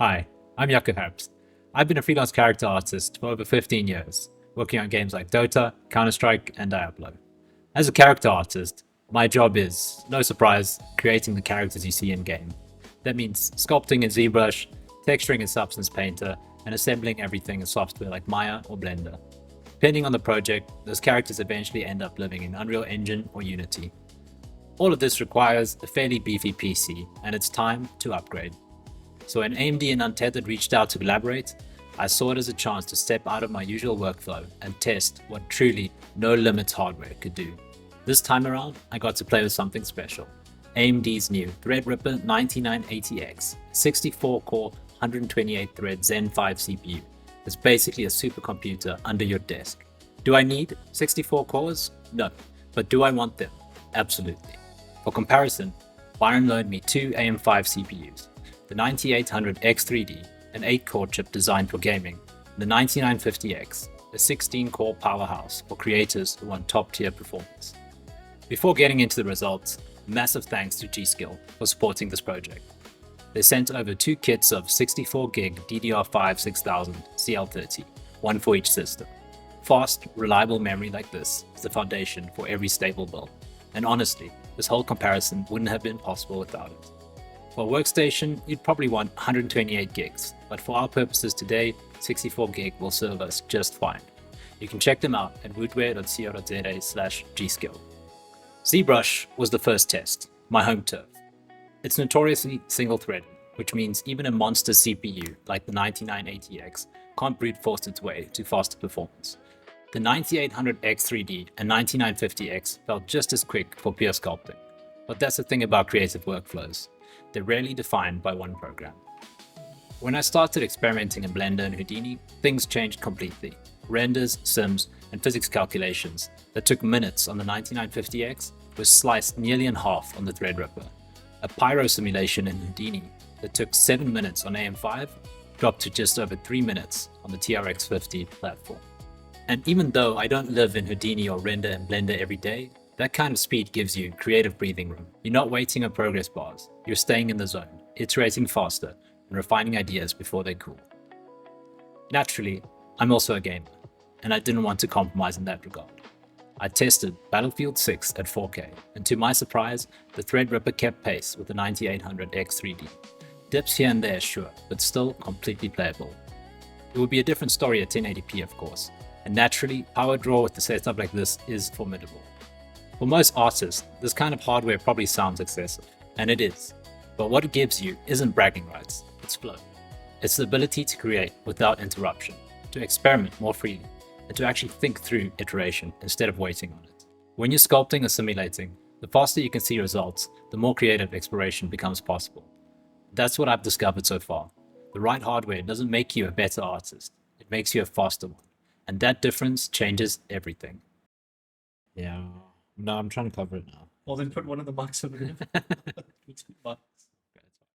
Hi, I'm Jaco Herbst. I've been a freelance character artist for over 15 years, working on games like Dota, Counter-Strike, and Diablo. As a character artist, my job is, no surprise, creating the characters you see in-game. That means sculpting in ZBrush, texturing in Substance Painter, and assembling everything in software like Maya or Blender. Depending on the project, those characters eventually end up living in Unreal Engine or Unity. All of this requires a fairly beefy PC, and it's time to upgrade. So when AMD and Untethered reached out to collaborate, I saw it as a chance to step out of my usual workflow and test what truly no limits hardware could do. This time around, I got to play with something special. AMD's new Threadripper 9980X, 64-core, 128-thread Zen 5 CPU. It's basically a supercomputer under your desk. Do I need 64 cores? No. But do I want them? Absolutely. For comparison, Byron loaned me two AM5 CPUs. The 9800X3D, an 8-core chip designed for gaming, and the 9950X, a 16-core powerhouse for creators who want top-tier performance. Before getting into the results, massive thanks to G.Skill for supporting this project. They sent over two kits of 64GB DDR5 6000 CL30, one for each system. Fast, reliable memory like this is the foundation for every stable build, and honestly, this whole comparison wouldn't have been possible without it. For a workstation, you'd probably want 128 gigs, but for our purposes today, 64 gig will serve us just fine. You can check them out at wootware.co.za/gskill. ZBrush was the first test, my home turf. It's notoriously single-threaded, which means even a monster CPU like the 9980X can't brute force its way to faster performance. The 9800X3D and 9950X felt just as quick for pure sculpting, but that's the thing about creative workflows. They're rarely defined by one program. When I started experimenting in Blender and Houdini, things changed completely. Renders, sims, and physics calculations that took minutes on the 9950X were sliced nearly in half on the Threadripper. A pyro simulation in Houdini that took 7 minutes on AM5 dropped to just over 3 minutes on the TRX50 platform. And even though I don't live in Houdini or render in Blender every day, that kind of speed gives you creative breathing room. You're not waiting on progress bars, you're staying in the zone, iterating faster, and refining ideas before they cool. Naturally, I'm also a gamer, and I didn't want to compromise in that regard. I tested Battlefield 6 at 4K, and to my surprise, the Threadripper kept pace with the 9800X3D. Dips here and there, sure, but still completely playable. It would be a different story at 1080p, of course, and naturally, power draw with a setup like this is formidable. For most artists, this kind of hardware probably sounds excessive, and it is. But what it gives you isn't bragging rights, it's flow. It's the ability to create without interruption, to experiment more freely, and to actually think through iteration instead of waiting on it. When you're sculpting or simulating, the faster you can see results, the more creative exploration becomes possible. That's what I've discovered so far. The right hardware doesn't make you a better artist, it makes you a faster one. And that difference changes everything. Yeah. No, I'm trying to cover it now. Well, then put one of the box over there.